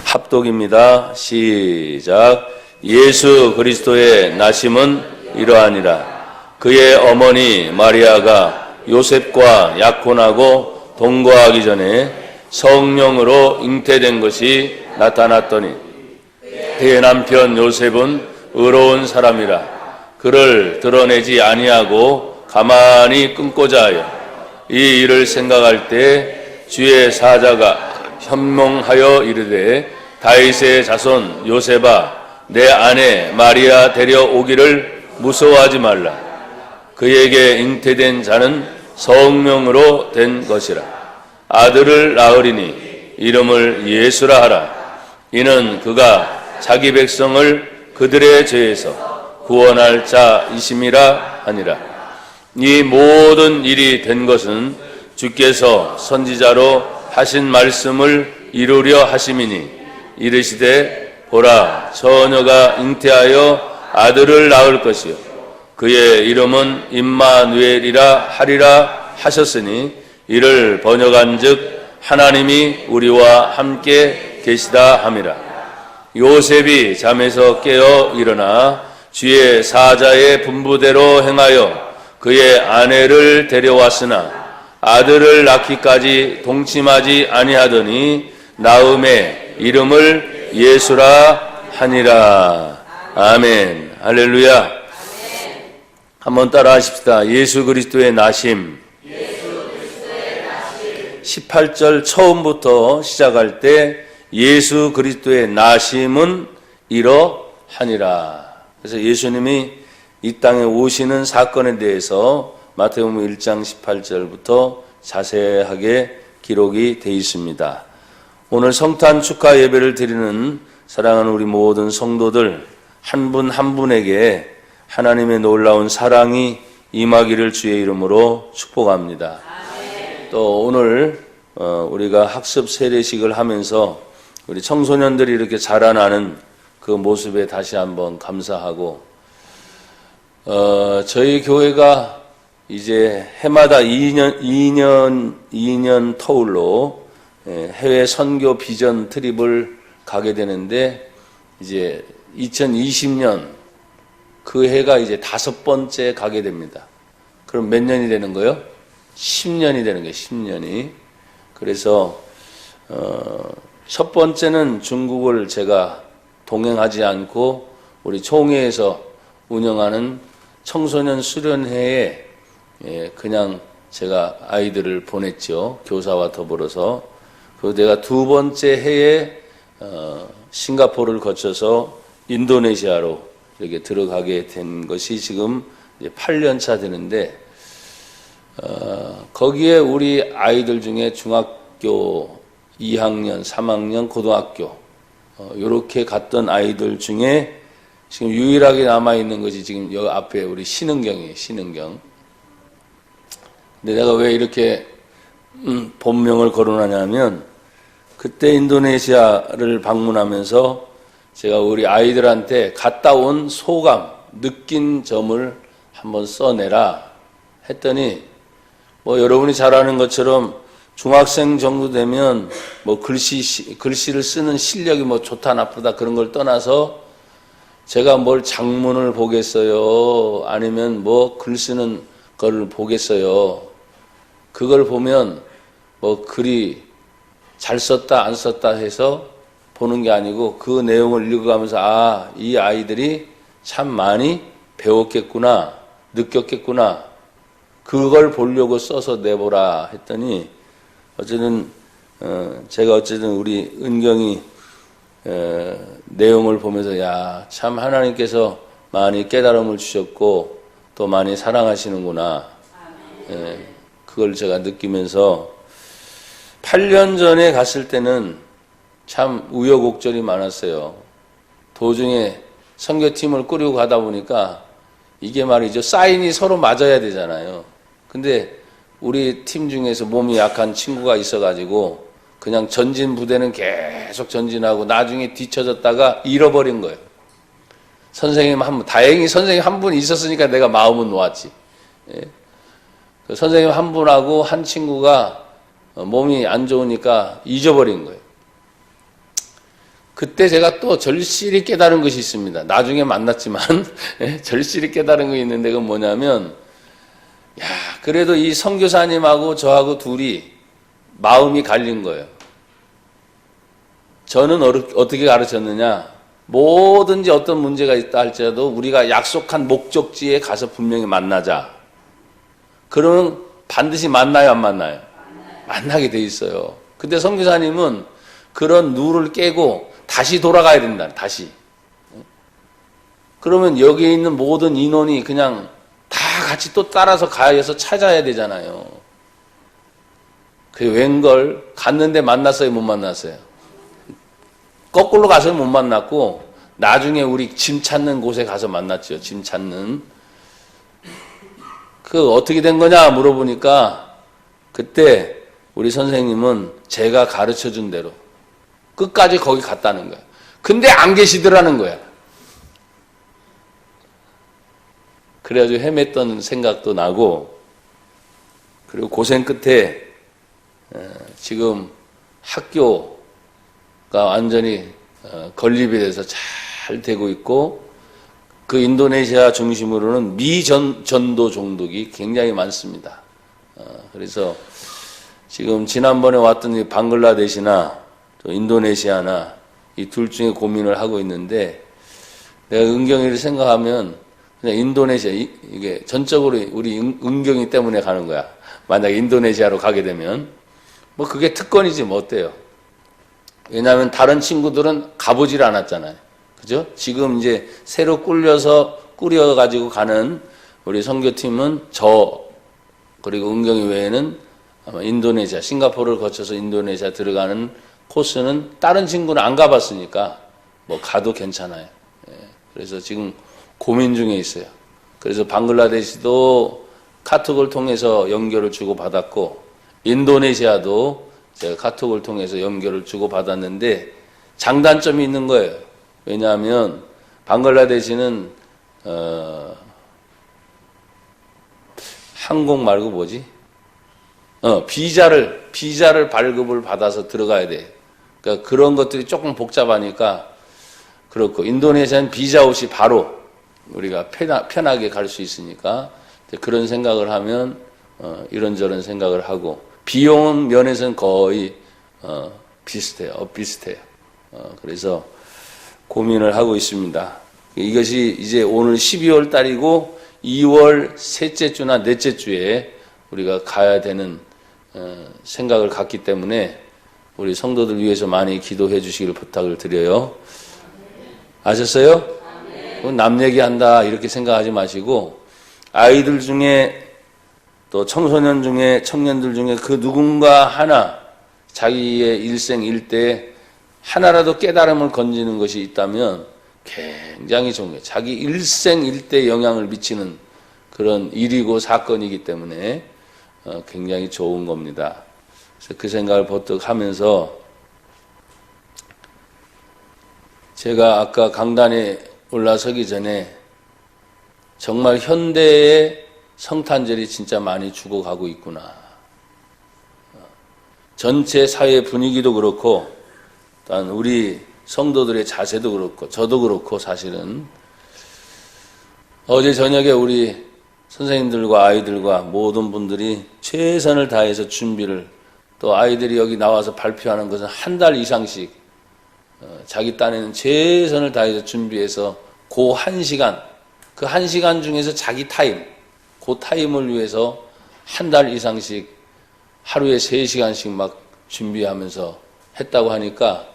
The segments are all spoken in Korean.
합독입니다. 시작. 예수 그리스도의 나심은 이러하니라. 그의 어머니 마리아가 요셉과 약혼하고 동거하기 전에 성령으로 잉태된 것이 나타났더니 그의 남편 요셉은 의로운 사람이라 그를 드러내지 아니하고 가만히 끊고자 하여 이 일을 생각할 때 주의 사자가 현몽하여 이르되 다윗의 자손 요셉아 내 아내 마리아 데려오기를 무서워하지 말라. 그에게 잉태된 자는 성령으로 된 것이라. 아들을 낳으리니 이름을 예수라 하라. 이는 그가 자기 백성을 그들의 죄에서 구원할 자이심이라 하니라. 이 모든 일이 된 것은 주께서 선지자로 하신 말씀을 이루려 하심이니 이르시되 보라 처녀가 잉태하여 아들을 낳을 것이요 그의 이름은 임마누엘이라 하리라 하셨으니 이를 번역한즉 하나님이 우리와 함께 계시다 함이라. 요셉이 잠에서 깨어 일어나 주의 사자의 분부대로 행하여 그의 아내를 데려왔으나 아들을 낳기까지 동침하지 아니하더니 나음의 이름을 예수라 하니라. 아멘. 할렐루야. 한번 따라 하십시다. 예수 그리스도의 나심. 18절 처음부터 시작할 때 예수 그리스도의 나심은 이러하니라. 그래서 예수님이 이 땅에 오시는 사건에 대해서 마태복음 1장 18절부터 자세하게 기록이 되어 있습니다. 오늘 성탄 축하 예배를 드리는 사랑하는 우리 모든 성도들 한 분 한 분에게 하나님의 놀라운 사랑이 임하기를 주의 이름으로 축복합니다. 또 오늘 우리가 학습 세례식을 하면서 우리 청소년들이 이렇게 자라나는 그 모습에 다시 한번 감사하고 저희 교회가 이제 해마다 2년 터울로 해외 선교 비전 트립을 가게 되는데 이제 2020년 그 해가 이제 5번째 가게 됩니다. 그럼 몇 년이 되는 거예요? 10년이 되는 거예요. 10년이. 그래서 첫 번째는 중국을 제가 동행하지 않고 우리 총회에서 운영하는 청소년 수련회에 그냥 제가 아이들을 보냈죠. 교사와 더불어서. 그리고 내가 두 번째 해에 싱가포르를 거쳐서 인도네시아로 이렇게 들어가게 된 것이 지금 이제 8년 차 되는데 거기에 우리 아이들 중에 중학교 2학년, 3학년, 고등학교 이렇게 갔던 아이들 중에 지금 유일하게 남아있는 것이 지금 여기 앞에 우리 신은경이에요. 신은경. 근데 내가 왜 이렇게 본명을 거론하냐면 그때 인도네시아를 방문하면서 제가 우리 아이들한테 갔다 온 소감, 느낀 점을 한번 써내라 했더니 뭐 여러분이 잘 아는 것처럼 중학생 정도 되면 뭐 글씨를 쓰는 실력이 뭐 좋다 나쁘다 그런 걸 떠나서 제가 뭘 장문을 보겠어요? 아니면 뭐 글 쓰는 걸 보겠어요? 그걸 보면 뭐 글이 잘 썼다 안 썼다 해서 보는 게 아니고 그 내용을 읽어가면서 이 아이들이 참 많이 배웠겠구나, 느꼈겠구나. 그걸 보려고 써서 내보라 했더니 어쨌든 제가 우리 은경이 내용을 보면서 참 하나님께서 많이 깨달음을 주셨고 또 많이 사랑하시는구나. 그걸 제가 느끼면서 8년 전에 갔을 때는 참 우여곡절이 많았어요. 도중에 선교팀을 꾸리고 가다 보니까 이게 말이죠. 사인이 서로 맞아야 되잖아요. 근데 우리 팀 중에서 몸이 약한 친구가 있어가지고 그냥 전진 부대는 계속 전진하고 나중에 뒤쳐졌다가 잃어버린 거예요. 다행히 선생님 한 분 있었으니까 내가 마음은 놓았지. 그 선생님 한 분하고 한 친구가 몸이 안 좋으니까 잊어버린 거예요. 그때 제가 또 절실히 깨달은 것이 있습니다. 나중에 만났지만 절실히 깨달은 것이 있는데 그건 뭐냐면 그래도 이 선교사님하고 저하고 둘이 마음이 갈린 거예요. 저는 어떻게 가르쳤느냐, 뭐든지 어떤 문제가 있다 할지라도 우리가 약속한 목적지에 가서 분명히 만나자. 그러면 반드시 만나요, 안 만나요? 만나게 돼 있어요. 근데 선교사님은 그런 룰을 깨고 다시 돌아가야 된다. 다시. 그러면 여기에 있는 모든 인원이 그냥 다 같이 또 따라서 가야해서 찾아야 되잖아요. 그게 웬걸 갔는데 만났어요, 못 만났어요? 거꾸로 가서는 못 만났고 나중에 우리 짐 찾는 곳에 가서 만났죠. 짐 찾는. 그 어떻게 된 거냐 물어보니까 그때 우리 선생님은 제가 가르쳐준 대로 끝까지 거기 갔다는 거야. 근데 안 계시더라는 거야. 그래가지고 헤맸던 생각도 나고, 그리고 고생 끝에 지금 학교가 완전히 건립이 돼서 잘 되고 있고, 그 인도네시아 중심으로는 미전도 종독이 굉장히 많습니다. 그래서 지금 지난번에 왔던 이 방글라데시나 또 인도네시아나 이 둘 중에 고민을 하고 있는데, 내가 은경이를 생각하면 그냥 인도네시아, 이게 전적으로 우리 은경이 때문에 가는 거야. 만약에 인도네시아로 가게 되면 뭐 그게 특권이지 뭐 어때요? 왜냐하면 다른 친구들은 가보질 않았잖아요. 그죠? 지금 이제 새로 꾸려가지고 가는 우리 선교팀은 그리고 은경이 외에는 아마 인도네시아, 싱가포르를 거쳐서 인도네시아 들어가는 코스는 다른 친구는 안 가봤으니까 뭐 가도 괜찮아요. 그래서 지금 고민 중에 있어요. 그래서 방글라데시도 카톡을 통해서 연결을 주고받았고, 인도네시아도 제가 카톡을 통해서 연결을 주고받았는데 장단점이 있는 거예요. 왜냐하면 방글라데시는 항공 말고 뭐지? 비자를 발급을 받아서 들어가야 돼. 그러니까 그런 것들이 조금 복잡하니까 그렇고, 인도네시아는 비자 없이 바로 우리가 편하게 갈 수 있으니까 그런 생각을 하면 이런저런 생각을 하고, 비용 면에서는 거의 비슷해요. 그래서 고민을 하고 있습니다. 이것이 이제 오늘 12월 달이고 2월 셋째 주나 넷째 주에 우리가 가야 되는 생각을 갖기 때문에 우리 성도들 위해서 많이 기도해 주시길 부탁을 드려요. 아셨어요? 남 얘기한다 이렇게 생각하지 마시고, 아이들 중에 또 청소년 중에 청년들 중에 그 누군가 하나 자기의 일생일대에 하나라도 깨달음을 건지는 것이 있다면 굉장히 좋은 거예요. 자기 일생일대에 영향을 미치는 그런 일이고 사건이기 때문에 굉장히 좋은 겁니다. 그래서 그 생각을 버뜩 하면서, 제가 아까 강단에 올라서기 전에 정말 현대의 성탄절이 진짜 많이 죽어가고 있구나. 전체 사회 분위기도 그렇고, 또한 우리 성도들의 자세도 그렇고, 저도 그렇고, 사실은 어제 저녁에 우리 선생님들과 아이들과 모든 분들이 최선을 다해서 준비를, 또 아이들이 여기 나와서 발표하는 것은 한 달 이상씩 자기 딴에는 최선을 다해서 준비해서 그 1시간, 그 1시간 중에서 자기 타임, 그 타임을 위해서 한 달 이상씩 하루에 3시간씩 막 준비하면서 했다고 하니까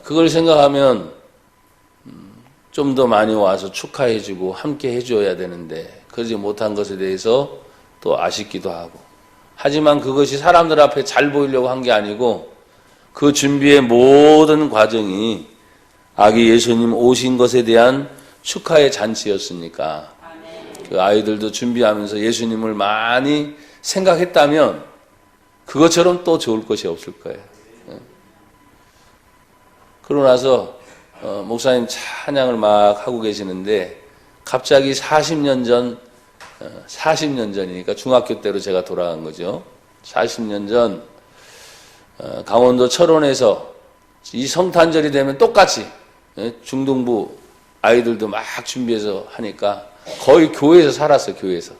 그걸 생각하면 좀 더 많이 와서 축하해주고 함께 해줘야 되는데 그러지 못한 것에 대해서 또 아쉽기도 하고, 하지만 그것이 사람들 앞에 잘 보이려고 한 게 아니고 그 준비의 모든 과정이 아기 예수님 오신 것에 대한 축하의 잔치였으니까, 그 아이들도 준비하면서 예수님을 많이 생각했다면 그것처럼 또 좋을 것이 없을 거예요. 그러고 나서 목사님 찬양을 막 하고 계시는데 갑자기 40년 전이니까 중학교 때로 제가 돌아간 거죠. 40년 전 강원도 철원에서 이 성탄절이 되면 똑같이 중등부 아이들도 막 준비해서 하니까 거의 교회에서 살았어요. 교회에서.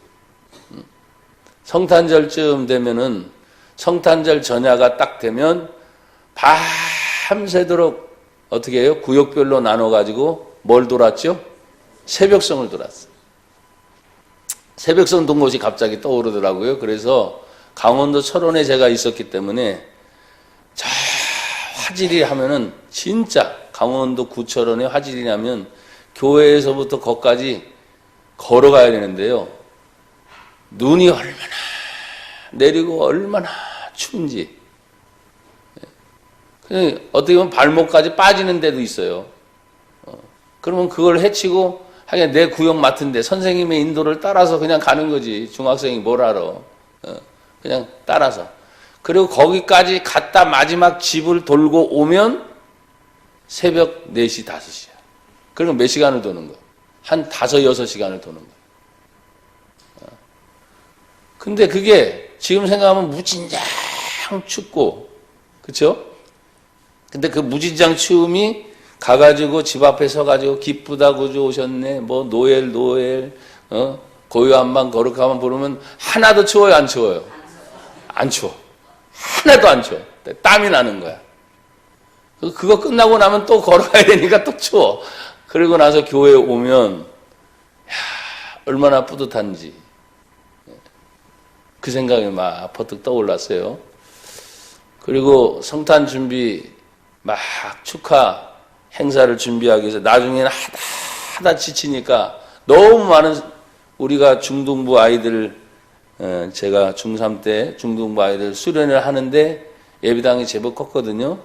성탄절쯤 되면은 성탄절 전야가 딱 되면 밤새도록 어떻게 해요? 구역별로 나눠가지고 뭘 돌았죠? 새벽성을 돌았어요. 새벽성 돈 곳이 갑자기 떠오르더라고요. 그래서 강원도 철원에 제가 있었기 때문에 자 화질이 하면은 진짜 강원도 구철원에 화질이 나면 교회에서부터 거기까지 걸어가야 되는데요. 눈이 얼마나 내리고 얼마나 추운지. 어떻게 보면 발목까지 빠지는 데도 있어요. 그러면 그걸 헤치고 하긴 내 구역 맡은데 선생님의 인도를 따라서 그냥 가는 거지. 중학생이 뭘 알아. 그냥 따라서. 그리고 거기까지 갔다 마지막 집을 돌고 오면 새벽 4시, 5시야. 그러면 몇 시간을 도는 거야? 한 5, 6시간을 도는 거야. 근데 그게 지금 생각하면 무진장 춥고, 그쵸? 근데 그 무진장 추움이 가가지고 집 앞에 서가지고 기쁘다고 오셨네. 뭐 노엘, 고요한방 거룩한방 부르면 하나도 추워요, 안 추워요? 안 추워. 하나도 안 추워. 땀이 나는 거야. 그거 끝나고 나면 또 걸어가야 되니까 또 추워. 그리고 나서 교회에 오면 얼마나 뿌듯한지 그 생각이 막 퍼뜩 떠올랐어요. 그리고 성탄 준비 막 축하 행사를 준비하기 위해서 나중에는 하다 지치니까 너무 많은 우리가 중등부 아이들 제가 중3 때 중등부 아이들 수련을 하는데 예배당이 제법 컸거든요.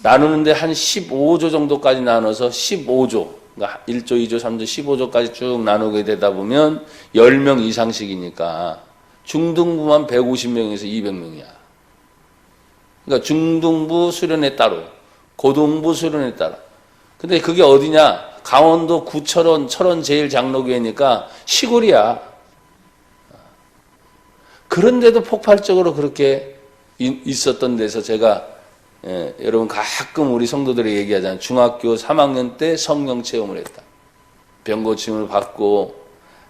나누는데 한 15조 정도까지 나눠서 15조, 그러니까 1조, 2조, 3조, 15조까지 쭉 나누게 되다 보면 10명 이상씩이니까 중등부만 150명에서 200명이야. 그러니까 중등부 수련회 따로, 고등부 수련회 따로. 근데 그게 어디냐? 강원도 구철원, 철원 제일장로교회니까 시골이야. 그런데도 폭발적으로 그렇게 있었던 데서 제가 여러분 가끔 우리 성도들이 얘기하잖아요. 중학교 3학년 때 성령 체험을 했다. 병고침을 받고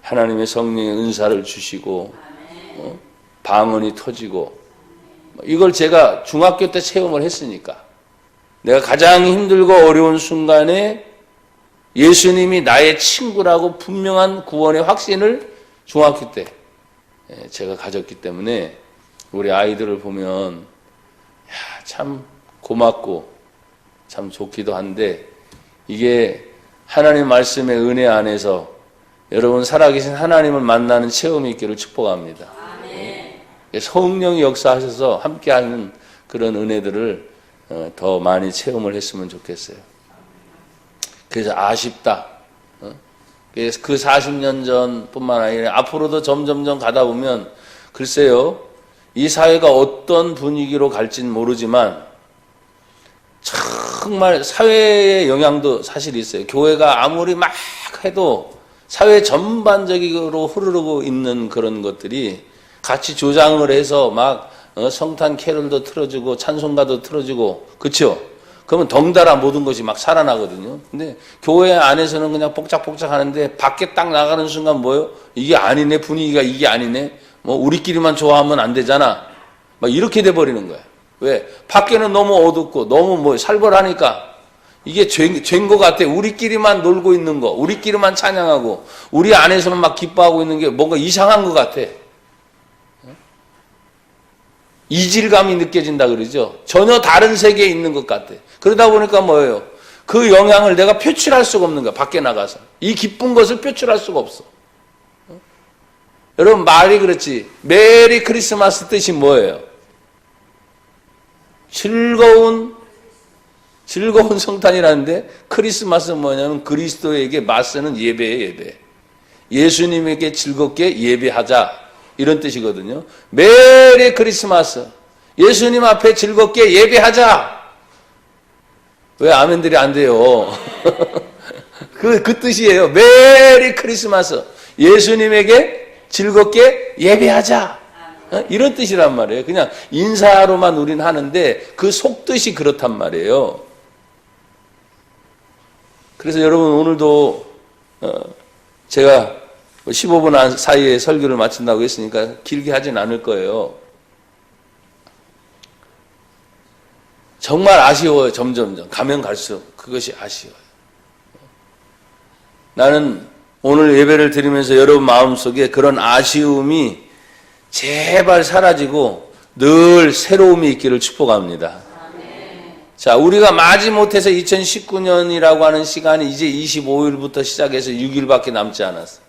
하나님의 성령의 은사를 주시고 방언이 터지고 이걸 제가 중학교 때 체험을 했으니까 내가 가장 힘들고 어려운 순간에 예수님이 나의 친구라고 분명한 구원의 확신을 중학교 때 제가 가졌기 때문에 우리 아이들을 보면 참 고맙고 참 좋기도 한데 이게 하나님 말씀의 은혜 안에서 여러분 살아계신 하나님을 만나는 체험이 있기를 축복합니다. 성령이 역사하셔서 함께하는 그런 은혜들을 더 많이 체험을 했으면 좋겠어요. 그래서 아쉽다. 그래서 그 40년 전뿐만 아니라 앞으로도 점점점 가다 보면 글쎄요. 이 사회가 어떤 분위기로 갈지는 모르지만 정말 사회의 영향도 사실 있어요. 교회가 아무리 막 해도 사회 전반적으로 흐르고 있는 그런 것들이 같이 조장을 해서 막 성탄 캐롤도 틀어주고 찬송가도 틀어주고 그렇죠? 그러면 덩달아 모든 것이 막 살아나거든요. 근데 교회 안에서는 그냥 복작복작 하는데 밖에 딱 나가는 순간 뭐예요? 이게 아니네, 분위기가 이게 아니네. 뭐 우리끼리만 좋아하면 안 되잖아. 막 이렇게 돼버리는 거야. 왜? 밖에는 너무 어둡고 너무 뭐 살벌하니까 이게 죄인 것 같아. 우리끼리만 놀고 있는 거, 우리끼리만 찬양하고 우리 안에서는 막 기뻐하고 있는 게 뭔가 이상한 것 같아. 이질감이 느껴진다 그러죠. 전혀 다른 세계에 있는 것 같아. 그러다 보니까 뭐예요? 그 영향을 내가 표출할 수가 없는 거야. 밖에 나가서. 이 기쁜 것을 표출할 수가 없어. 여러분 말이 그렇지. 메리 크리스마스 뜻이 뭐예요? 즐거운 성탄이라는데 크리스마스는 뭐냐면 그리스도에게 마스는 예배예요. 예배. 예수님에게 즐겁게 예배하자. 이런 뜻이거든요. 메리 크리스마스. 예수님 앞에 즐겁게 예배하자. 왜 아멘들이 안 돼요? 그 뜻이에요. 메리 크리스마스. 예수님에게 즐겁게 예배하자. 이런 뜻이란 말이에요. 그냥 인사로만 우린 하는데 그 속뜻이 그렇단 말이에요. 그래서 여러분 오늘도 제가 15분 사이에 설교를 마친다고 했으니까 길게 하진 않을 거예요. 정말 아쉬워요. 점점점 가면 갈수록 그것이 아쉬워요. 나는 오늘 예배를 드리면서 여러분 마음속에 그런 아쉬움이 제발 사라지고 늘 새로움이 있기를 축복합니다. 자, 우리가 마지못해서 2019년이라고 하는 시간이 이제 25일부터 시작해서 6일밖에 남지 않았어.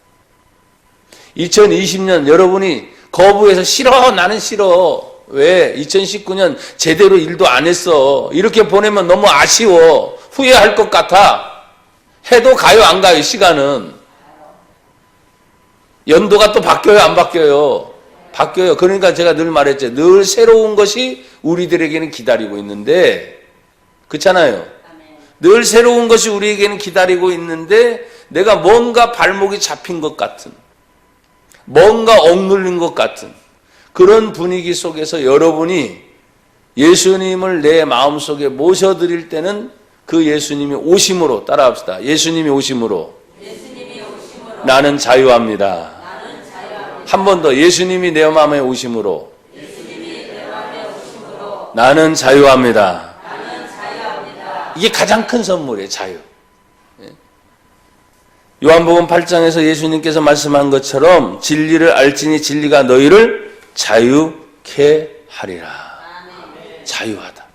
2020년 여러분이 거부해서 싫어, 나는 싫어. 왜? 2019년 제대로 일도 안 했어. 이렇게 보내면 너무 아쉬워. 후회할 것 같아. 해도 가요, 안 가요, 시간은. 연도가 또 바뀌어요, 안 바뀌어요? 바뀌어요. 그러니까 제가 늘 말했죠. 늘 새로운 것이 우리들에게는 기다리고 있는데, 그렇잖아요. 늘 새로운 것이 우리에게는 기다리고 있는데 내가 뭔가 발목이 잡힌 것 같은, 뭔가 억눌린 것 같은 그런 분위기 속에서 여러분이 예수님을 내 마음속에 모셔드릴 때는 그 예수님이 오심으로, 따라합시다. 예수님이 오심으로 나는 자유합니다. 한 번 더. 예수님이 내 마음에 오심으로 나는 자유합니다. 이게 가장 큰 선물이에요. 자유. 요한복음 8장에서 예수님께서 말씀한 것처럼 진리를 알지니 진리가 너희를 자유케 하리라. 자유하다.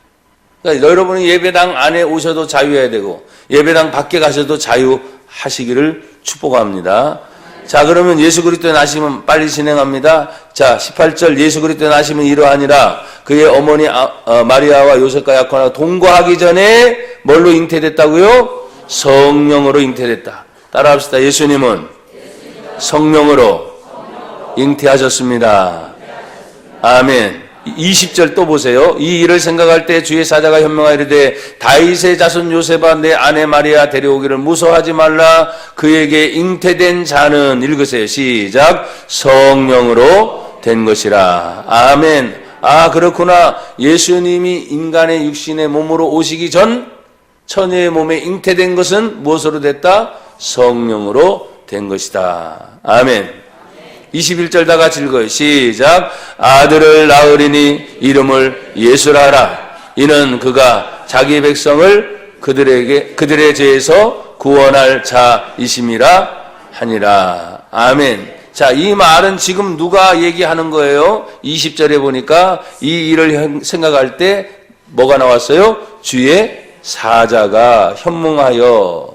그러니까 여러분이 예배당 안에 오셔도 자유해야 되고 예배당 밖에 가셔도 자유하시기를 축복합니다. 자, 그러면 예수 그리스도의 나심은 빨리 진행합니다. 자, 18절 예수 그리스도의 나심은 이러하니라. 그의 어머니 마리아와 요셉과 야코나 동거하기 전에 뭘로 잉태됐다고요? 성령으로 잉태됐다. 따라합시다. 예수님은 성령으로 잉태하셨습니다. 아멘. 20절 또 보세요. 이 일을 생각할 때 주의 사자가 현명하여 이르되 다윗의 자손 요셉아 내 아내 마리아 데려오기를 무서워하지 말라. 그에게 잉태된 자는, 읽으세요. 시작. 성령으로 된 것이라. 아멘. 아, 그렇구나. 예수님이 인간의 육신의 몸으로 오시기 전 처녀의 몸에 잉태된 것은 무엇으로 됐다? 성령으로 된 것이다. 아멘. 21절 다 같이 읽어요. 시작. 아들을 낳으리니 이름을 예수라 하라. 이는 그가 자기 백성을 그들의 죄에서 구원할 자이심이라 하니라. 아멘. 자, 이 말은 지금 누가 얘기하는 거예요? 20절에 보니까 이 일을 생각할 때 뭐가 나왔어요? 주의 사자가 현몽하여.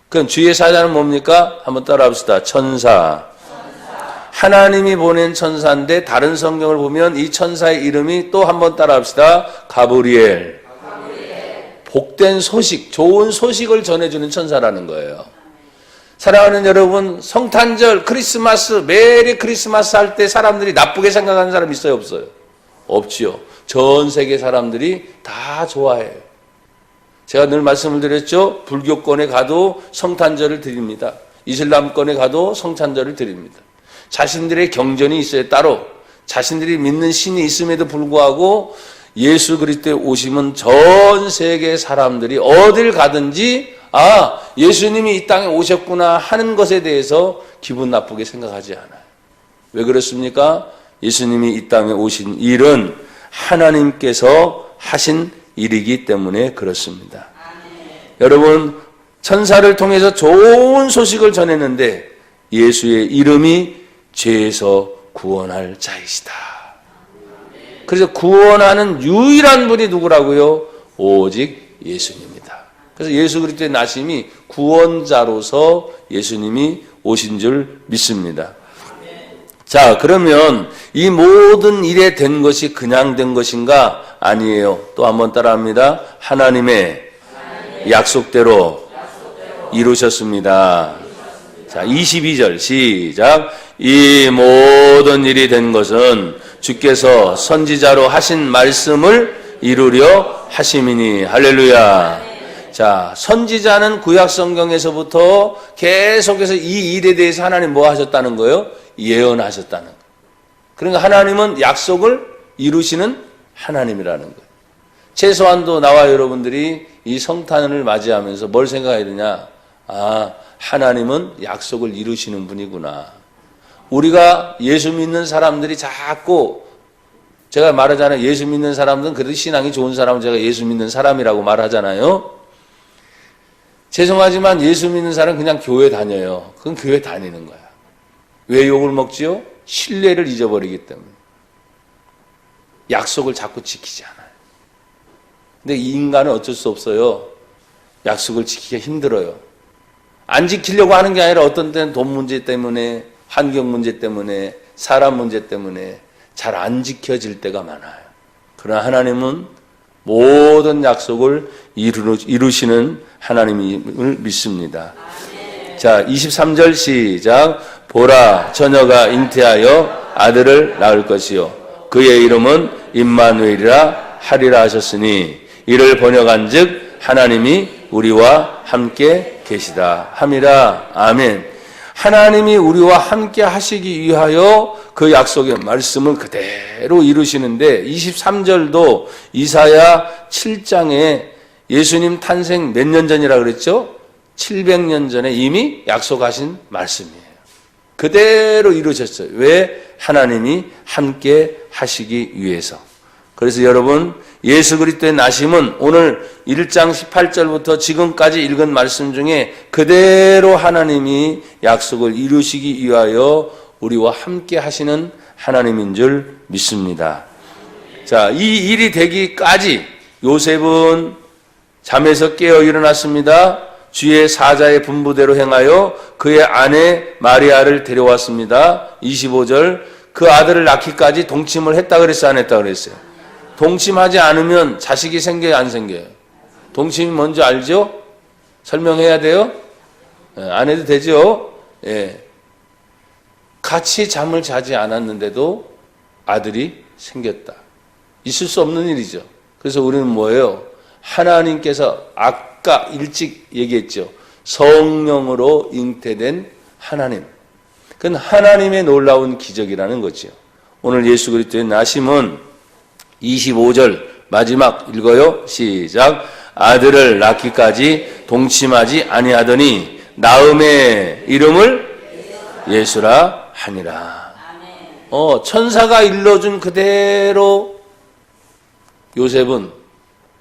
그럼 주의 사자는 뭡니까? 한번 따라합시다. 천사. 하나님이 보낸 천사인데 다른 성경을 보면 이 천사의 이름이 또 한번 따라합시다. 가브리엘. 복된 소식, 좋은 소식을 전해주는 천사라는 거예요. 사랑하는 여러분, 성탄절, 크리스마스, 메리 크리스마스 할 때 사람들이 나쁘게 생각하는 사람 있어요, 없어요? 없지요. 전 세계 사람들이 다 좋아해요. 제가 늘 말씀을 드렸죠. 불교권에 가도 성탄절을 드립니다. 이슬람권에 가도 성탄절을 드립니다. 자신들의 경전이 있어요, 따로. 자신들이 믿는 신이 있음에도 불구하고 예수 그리스도의 오심은 전 세계 사람들이 어딜 가든지 아, 예수님이 이 땅에 오셨구나 하는 것에 대해서 기분 나쁘게 생각하지 않아요. 왜 그렇습니까? 예수님이 이 땅에 오신 일은 하나님께서 하신 일이기 때문에 그렇습니다. 여러분, 천사를 통해서 좋은 소식을 전했는데 예수의 이름이 죄에서 구원할 자이시다. 그래서 구원하는 유일한 분이 누구라고요? 오직 예수님입니다. 그래서 예수 그리스도의 나심이 구원자로서 예수님이 오신 줄 믿습니다. 자, 그러면 이 모든 일에 된 것이 그냥 된 것인가? 아니에요. 또 한번 따라합니다. 하나님의 약속대로 이루셨습니다. 자, 22절 시작. 이 모든 일이 된 것은 주께서 선지자로 하신 말씀을 이루려 하심이니. 할렐루야. 자, 선지자는 구약 성경에서부터 계속해서 이 일에 대해서 하나님 뭐 하셨다는 거예요? 예언하셨다는 거예요. 그러니까 하나님은 약속을 이루시는 하나님이라는 거예요. 최소한도 나와 여러분들이 이 성탄을 맞이하면서 뭘 생각해야 되냐? 아, 하나님은 약속을 이루시는 분이구나. 우리가 예수 믿는 사람들이 자꾸, 제가 말하잖아요. 예수 믿는 사람들은 그래도 신앙이 좋은 사람은 제가 예수 믿는 사람이라고 말하잖아요. 죄송하지만 예수 믿는 사람은 그냥 교회 다녀요. 그건 교회 다니는 거야. 왜 욕을 먹지요? 신뢰를 잊어버리기 때문에. 약속을 자꾸 지키지 않아요. 근데 이 인간은 어쩔 수 없어요. 약속을 지키기가 힘들어요. 안 지키려고 하는 게 아니라 어떤 때는 돈 문제 때문에, 환경 문제 때문에, 사람 문제 때문에 잘 안 지켜질 때가 많아요. 그러나 하나님은 모든 약속을 이루시는 하나님을 믿습니다. 자, 23절 시작. 보라, 처녀가 잉태하여 아들을 낳을 것이요 그의 이름은 임마누엘이라 하리라 하셨으니 이를 번역한즉 하나님이 우리와 함께 계시다 함이라. 아멘. 하나님이 우리와 함께 하시기 위하여 그 약속의 말씀을 그대로 이루시는데 23절도 이사야 7장에 예수님 탄생 몇 년 전이라 그랬죠? 700년 전에 이미 약속하신 말씀이에요. 그대로 이루셨어요. 왜? 하나님이 함께 하시기 위해서. 그래서 여러분, 예수 그리스도의 나심은 오늘 1장 18절부터 지금까지 읽은 말씀 중에 그대로 하나님이 약속을 이루시기 위하여 우리와 함께 하시는 하나님인 줄 믿습니다. 자, 이 일이 되기까지 요셉은 잠에서 깨어 일어났습니다. 주의 사자의 분부대로 행하여 그의 아내 마리아를 데려왔습니다. 25절, 그 아들을 낳기까지 동침을 했다 그랬어요? 안 했다 그랬어요? 동침하지 않으면 자식이 생겨요? 안 생겨요? 동침이 뭔지 알죠? 설명해야 돼요? 안 해도 되죠? 예. 같이 잠을 자지 않았는데도 아들이 생겼다. 있을 수 없는 일이죠. 그래서 우리는 뭐예요? 하나님께서 아까 일찍 얘기했죠. 성령으로 잉태된 하나님. 그건 하나님의 놀라운 기적이라는 거죠. 오늘 예수 그리스도의 나심은 25절 마지막 읽어요. 시작. 아들을 낳기까지 동침하지 아니하더니 나음의 이름을 예수라 하니라. 천사가 일러준 그대로 요셉은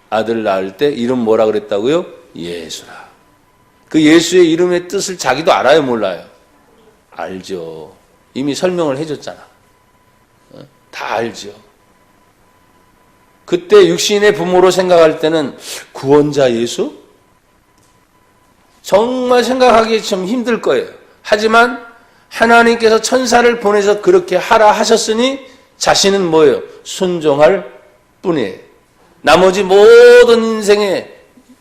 아들 낳을 때 이름 뭐라 그랬다고요? 예수라. 그 예수의 이름의 뜻을 자기도 알아요, 몰라요? 알죠. 이미 설명을 해줬잖아. 다 알죠. 그때 육신의 부모로 생각할 때는 구원자 예수? 정말 생각하기 좀 힘들 거예요. 하지만 하나님께서 천사를 보내서 그렇게 하라 하셨으니 자신은 뭐예요? 순종할 뿐이에요. 나머지 모든 인생의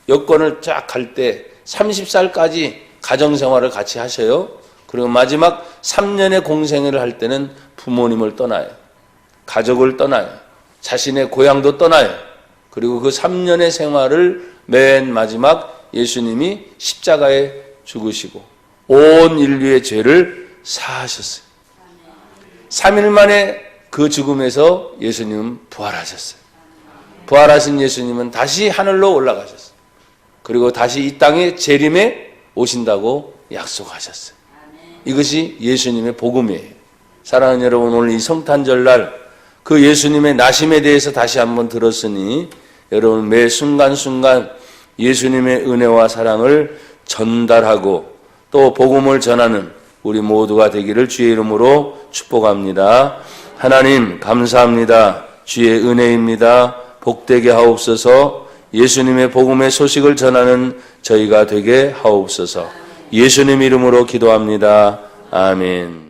여건을 쫙 갈 때 30살까지 가정생활을 같이 하셔요. 그리고 마지막 3년의 공생애를 할 때는 부모님을 떠나요. 가족을 떠나요. 자신의 고향도 떠나요. 그리고 그 3년의 생활을 맨 마지막 예수님이 십자가에 죽으시고 온 인류의 죄를 사하셨어요. 3일 만에 그 죽음에서 예수님은 부활하셨어요. 부활하신 예수님은 다시 하늘로 올라가셨어요. 그리고 다시 이 땅에 재림에 오신다고 약속하셨어요. 이것이 예수님의 복음이에요. 사랑하는 여러분, 오늘 이 성탄절날 그 예수님의 나심에 대해서 다시 한번 들었으니 여러분 매 순간순간 예수님의 은혜와 사랑을 전달하고 또 복음을 전하는 우리 모두가 되기를 주의 이름으로 축복합니다. 하나님 감사합니다. 주의 은혜입니다. 복되게 하옵소서. 예수님의 복음의 소식을 전하는 저희가 되게 하옵소서. 예수님 이름으로 기도합니다. 아멘.